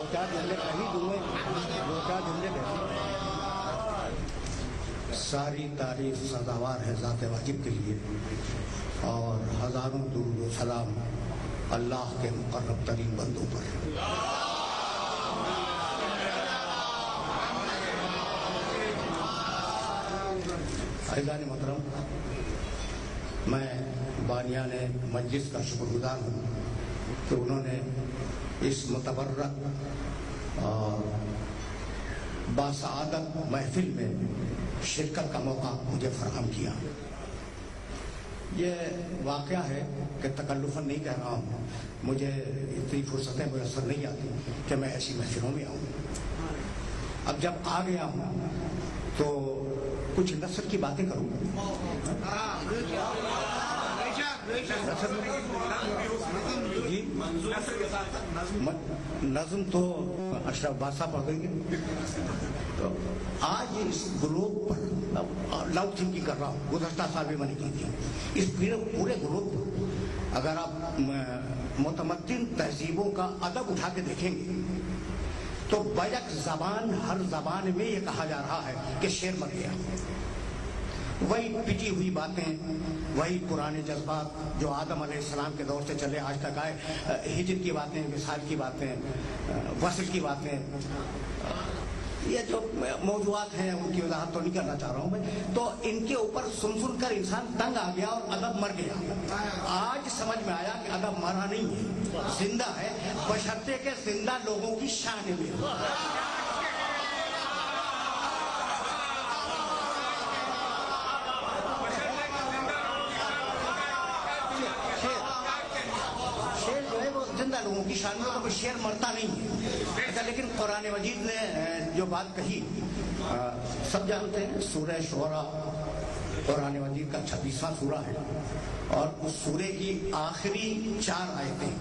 चार जमले कह ही दूंगे, दो चार जमले कह। सारी तारीफ सदावार है ज़ात वाजिब के लिए, और हज़ारों दुरूद व सलाम अल्लाह के मुकर्रब तरीन बंदों पर। अज़ीज़ान मोहतरम, मैं बानियान मजलिस का शुक्रगुजार हूँ कि उन्होंने इस मुतबर्रक और बासआदत महफिल में शिरकत का मौका मुझे फराहम किया। ये वाक़या है कि तकल्लुफ़न नहीं कह रहा हूँ, मुझे इतनी फुर्सतें मुयस्सर नहीं आती कि मैं ऐसी महफिलों में आऊँ। अब जब आ गया हूँ तो कुछ नस्ल की बातें करूँगा। नज़म तो अशरफ बादशाह पढ़ देंगे। तो आज इस ग्लोब पर लाउड थिंकिंग कर रहा हूँ, गुज़श्ता साल भी मैंने की थी। इस पूरे ग्लोब पर अगर आप मुतमद्दिन तहजीबों का अदब उठा के देखेंगे तो बैक ज़बान हर ज़बान में ये कहा जा रहा है कि शेर मर गया। वही पिटी हुई बातें, वही पुराने जज्बात जो आदम अलैहिस्सलाम के दौर से चले आज तक आए, हिजर की बातें, विसाल की बातें, वस्ल की बातें, ये जो मौजूदात हैं उनकी वजाहत तो नहीं करना चाह रहा हूँ मैं। तो इनके ऊपर सुन कर इंसान तंग आ गया और अदब मर गया। आज समझ में आया कि अदब मरा नहीं है, जिंदा है, बशर्ते के जिंदा लोगों की शान में। लोगों की शान में कोई शेर मरता नहीं है। अच्छा, लेकिन कुरान मजीद ने जो बात कही सब जानते हैं। सूरह शुरा कुरान मजीद का 26वां सूरा है और उस सूरे की आखिरी 4 आयतें,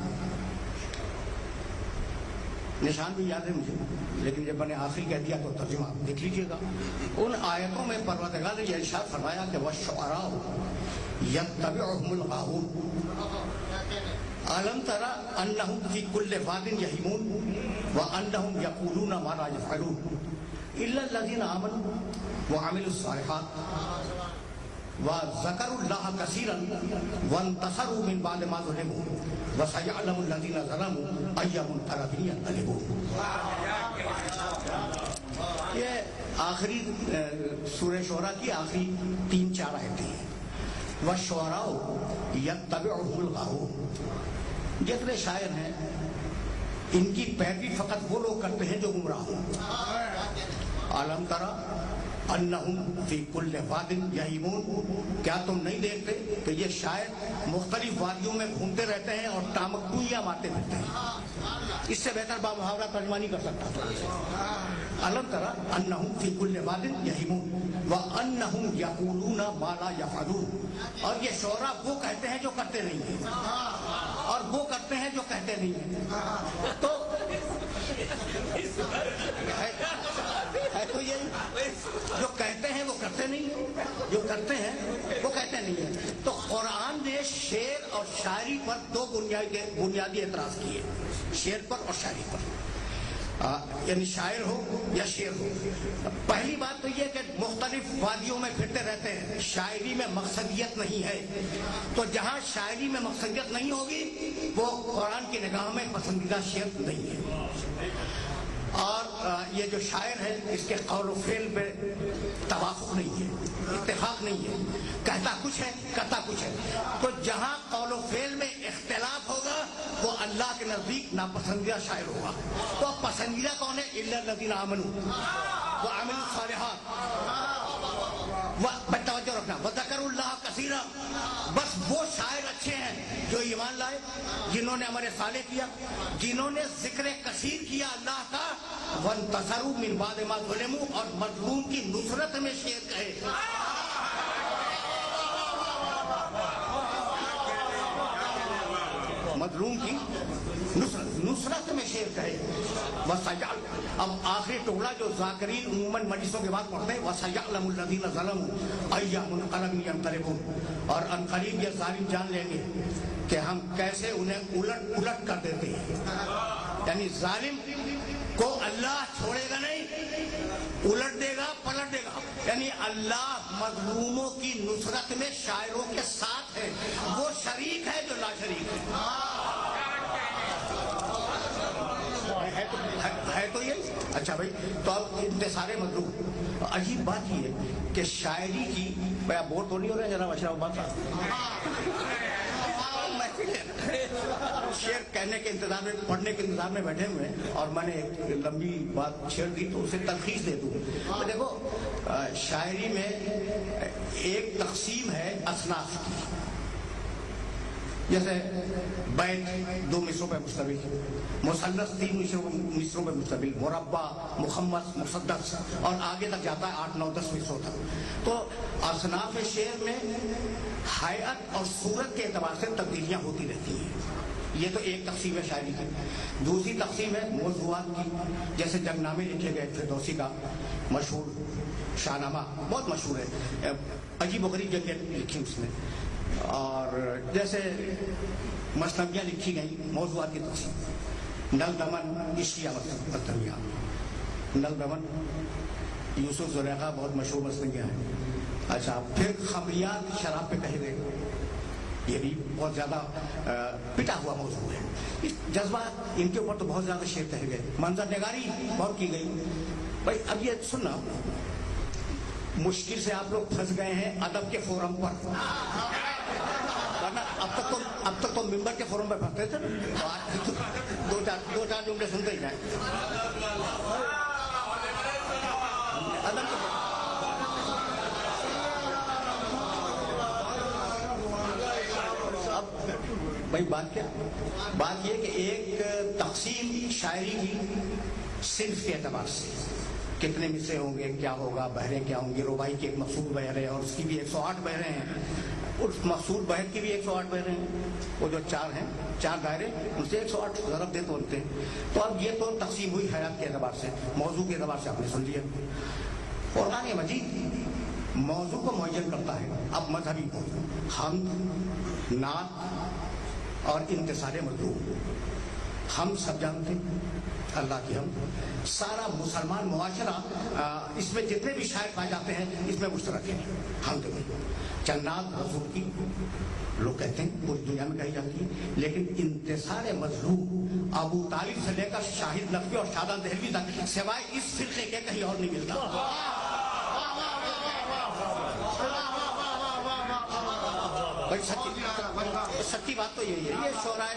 निशान भी याद है मुझे, लेकिन जब मैंने आखिरी कह दिया तो तर्जुमा देख लीजिएगा। उन आयतों में परवरदिगार ने यह इरशाद फरमाया कि वश्शुअरा यत्तबिउहुमुल गावून अलम तरा अन्नहुम फी कुल्लि वादिन यहीमून व अन्नहुम यक़ूलूना मा ला यफ़अलून इल्ला अल्लज़ीना आमनू व अमिलुस सालिहात व ज़करुल्लाह कसीरन व इंतसरू मिन बाद मा ज़ुलिमू व सयअलमु अल्लज़ीना ज़लमू अय्या मुनक़लबिन यन्क़लिबून। ये आखिरी सूरह शुरा की आखिरी 3-4 आयतें हैं। वश्शुअरा यत्तबिउहुमुल गावून, जितने शायर हैं इनकी पैरवी फकत वो लोग करते हैं जो गुमराह हों। आलम तरा अन्नहुम फी कुल्लि वादिन यहीमून, क्या तुम नहीं देखते कि ये शायर मुख्तलिफ वादियों में घूमते रहते हैं और टामकूइयां मारते फिरते हैं। इससे बेहतर बामुहावरा तर्जुमा नहीं कर सकता। अलम तरा अन्नहुम फी कुल्लि वादिन यहीमून व अन्नहुम यक़ूलूना मा ला यफ़अलून, और ये शोरा वो कहते हैं जो करते नहीं हैं और वो करते हैं जो कहते नहीं हैं। तो तो ये जो कहते हैं वो करते नहीं हैं, जो करते हैं वो कहते नहीं हैं। तो कुरान ने शेर और शायरी पर 2 बुनियादी एतराज किए, शेर पर और शायरी पर, यानी शायर हो या शेर हो। पहली बात तो ये कि मुख्तलिफ वादियों में फिरते रहते हैं, शायरी में मकसदियत नहीं है। तो जहाँ शायरी में मकसदियत नहीं होगी वो कुरान की निगाह में पसंदीदा शेर नहीं है। और ये जो शायर है इसके कौल फेल पे तवाफुक नहीं है, इत्तेफाक नहीं है, कहता कुछ है करता कुछ है। तो जहाँ कौल फेल में इख्तिलाफ होगा वो अल्लाह के नजदीक नापसंदीदा शायर होगा। तो पसंदीदा कौन है? इल्ला लज़ीना आमनू व अमिलुस सालिहात व तवज्जो रखना व ज़करुल्लाह कसीरा, बस वो शायर अच्छे हैं जो ईमान लाए, जिन्होंने अमल साले किया, जिन्होंने जिक्र कसीर किया अल्लाह का, वंतसरू मिन बाद मा ज़ुलिमू, और मजलूम की नुसरत में शेर कहे। मजलूम की नुसरत में शेर कहे। वसयअल, अब आखिरी टुकड़ा जो ज़ाकिरीन उम्मन मजलिसों के बाद पढ़ते हैं, वसयअलमुल लज़ीना ज़लमू अय्या मुनक़लबिन यन्क़लिबून, और अनक़रीब ये ज़ालिम जान लेंगे कि हम कैसे उन्हें उलट कर देते हैं। यानी जालिम کو اللہ چھوڑے گا نہیں، الٹ دے گا، پلٹ دے گا. یعنی اللہ مظلوموں کی نصرت میں شاعروں کے ساتھ ہے، وہ شریک ہے جو لا شریک ہے تو یہ. اچھا بھائی، تو اب انتصار مظلوم. عجیب بات یہ ہے کہ شاعری کی، میں بور تو نہیں ہو رہا جناب اشرف بات، شعر کہنے کے انتظار میں، پڑھنے کے انتظار میں بیٹھے ہوئے ہیں، اور میں نے ایک لمبی بات چھیڑ دی تو اسے تلخیص دے دوں. تو دیکھو، شاعری میں ایک تقسیم ہے اصناف کی، جیسے بیت 2 مصروں پہ مشتمل، مثلث 3 مصروں پہ مشتمل، مربع، مخمس، مسدس، اور آگے تک جاتا ہے 8 9 10 مصروں تک. تو اصناف شعر میں حیات اور صورت کے اعتبار سے تبدیلیاں ہوتی رہتی ہیں. یہ تو ایک تقسیم ہے شاعری کی. دوسری تقسیم ہے موضوعات کی، جیسے جنگ نامے لکھے گئے فردوسی کا مشہور شاہ نامہ، بہت مشہور ہے، عجیب و غریب جنگیں لکھی اس میں. اور جیسے مثنویاں لکھی گئیں، موضوعات کی تقسیم، نل دمن عشقیہ مثنویہ، نل دمن یوسف زلیخا بہت مشہور مثنویاں ہیں. اچھا، پھر خمریات شراب پہ کہے گئے، یہ بھی بہت زیادہ پٹا ہوا موضوع ہے. جذبات ان کے اوپر تو بہت زیادہ شعر کہے گئے. منظر نگاری بہت کی گئی. بھائی اب یہ سننا، مشکل سے آپ لوگ پھنس گئے ہیں ادب کے فورم پر، ورنہ اب تک تو ممبر کے فورم پہ پھنستے تھے، دو چار جملے سنتے ہی جائیں. ادب کے بھائی بات کیا؟ بات یہ کہ ایک تقسیم شاعری کی صنف کے اعتبار سے، کتنے مصرے ہوں گے، کیا ہوگا، بحریں کیا ہوں گی. رباعی کی ایک مقصود بحر ہے اور اس کی بھی 108 بحریں ہیں. اس مقصود بحر کی بھی 108 بحریں ہیں. وہ جو 4 ہیں، 4 دائرے، ان سے 108 ضرب دے تو ہوتے ہیں. تو اب یہ تو تقسیم ہوئی حیات کے اعتبار سے، موضوع کے اعتبار سے آپ نے سن لیا. قرآن مجید موضوع کو معین کرتا ہے. اب مذہبی کو حمد، نعت اور انتصار مطلوب، ہم سب جانتے ہیں اللہ کی ہم. سارا مسلمان معاشرہ اس میں جتنے بھی شاعر پائے جاتے ہیں اس میں مشترک ہے. حمد میں جنات رسول کی لوگ کہتے ہیں، پوری دنیا میں کہی جاتی ہے. لیکن انتصار مظلوم ابو طالب سے لے کر شاہد نقوی اور شادان دہلوی تک سوائے اس فرقے کے کہیں اور نہیں ملتا. سچی بات تو یہی ہے. یہ شعراء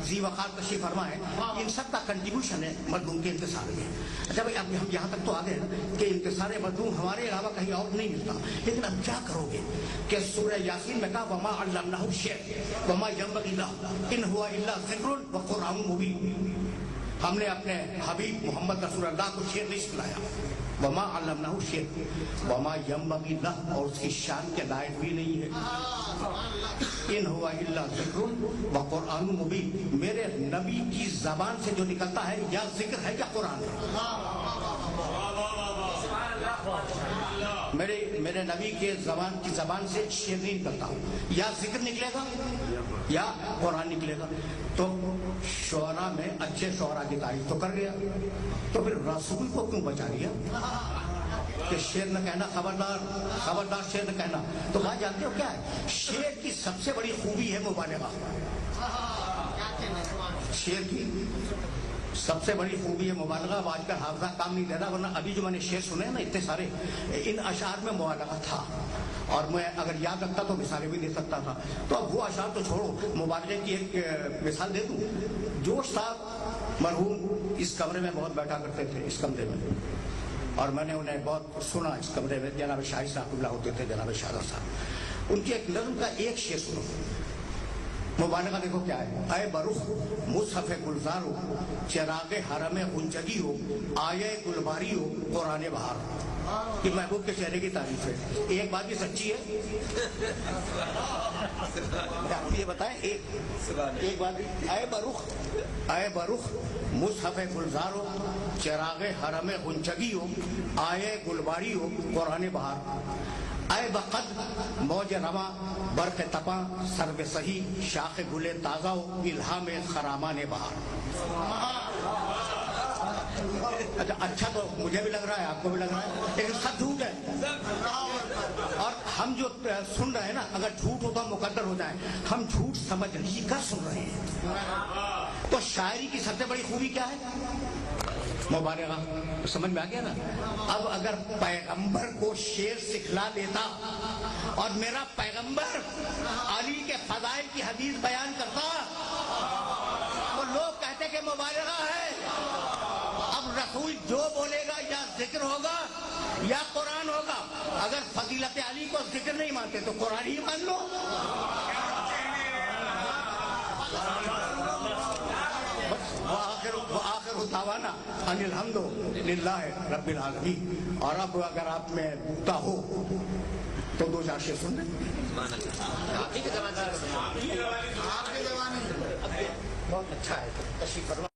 ذی وقار تشریف فرما ہے، ان سب کا کنٹریبیوشن ہے مظلوم کے انتصار میں. اچھا بھائی، اب ہم یہاں تک تو آ گئے کہ انتصار مظلوم ہمارے علاوہ کہیں اور نہیں ملتا. لیکن اب کیا کرو گے کہ سورہ یاسین میں کہا وما علمناہ الشعر وما ينبغي له ان هو الا ذکر وقرآن مبین. ہم نے اپنے حبیب محمد رسول اللہ کو شعر نہیں سنایا. وما علمناہ الشعر وما ينبغي له، اور اس کی شان کے لائق بھی نہیں ہے. ان هو الا ذکر وقرآن مبین. میرے نبی کی زبان سے جو نکلتا ہے یا ذکر ہے یا قرآن ہے. میرے نبی کے زبان سے شعر نہیں نکلتا، یا ذکر نکلے گا یا قرآن نکلے گا. تو شعراء میں اچھے شعراء کی تعریف تو کر گیا، تو پھر رسول کو کیوں بچا لیا کہ شعر نہ کہنا، خبردار شعر نہ کہنا. تو کہا جانتے ہو کیا ہے شعر کی سب سے بڑی خوبی ہے مبالغہ. شعر کی سب سے بڑی خوبی ہے مبالغہ. اب آج کل حافظہ کام نہیں دے رہا، ورنہ ابھی جو میں نے شعر سنے نا اتنے سارے، ان اشعار میں مبالغہ تھا، اور میں اگر یاد رکھتا تو مثالیں بھی دے سکتا تھا. تو اب وہ اشعار تو چھوڑو، مبالغے کی ایک مثال دے دوں. جوش صاحب مرحوم اس کمرے میں بہت بیٹھا کرتے تھے، اس کمرے میں، اور میں نے انہیں بہت سنا اس کمرے میں. جناب شاہی صاحب اللہ ہوتے تھے، جناب شاہدہ صاحب. ان کی ایک نظم کا ایک شعر سنو، مبالغہ دیکھو کیا ہے. اے برخ مصحف گلزار ہو، چراغ حرم غنچگی ہو، آیے گلباری ہو، قرآن بہار. یہ محبوب کے چہرے کی تعریف ہے. ایک بات بھی سچی ہے، یہ بتائیں ایک بات بھی. اے برخ مصحف گلزار ہو، چراغ حرم غنچگی ہو، آیے گلباری ہو، قرآن بہار. اے بقد موج رواں برق تپاں، سرو سہی شاخ گلے تازہ ہو، الہام خرامان بہار. अच्छा तो मुझे भी लग रहा है, आपको भी लग रहा है, लेकिन सब झूठ है। और हम जो सुन रहे हैं ना, अगर झूठ हो तो हम मुकद्दर हो जाए, हम झूठ समझ लीजिए कर सुन रहे हैं। तो शायरी की सबसे बड़ी खूबी क्या है? मुबारका, समझ में आ गया ना? अब अगर पैगंबर को शेर सिखला देता और मेरा पैगंबर अली के फजाइल की हदीस बयान करता तो लोग कहते कि मुबारका है। अब रसूल जो बोलेगा या जिक्र होगा या कुरान होगा। अगर फजीलत अली को जिक्र नहीं मानते तो कुरान ही मान लो। आखिर दावाना अनिल हम्दो लिल्लाह रब्बिल आलमीन। और अब अगर आप में बूता हो तो दो चार शेर सुन लें। बहुत अच्छा है, तशरीफ फरमा।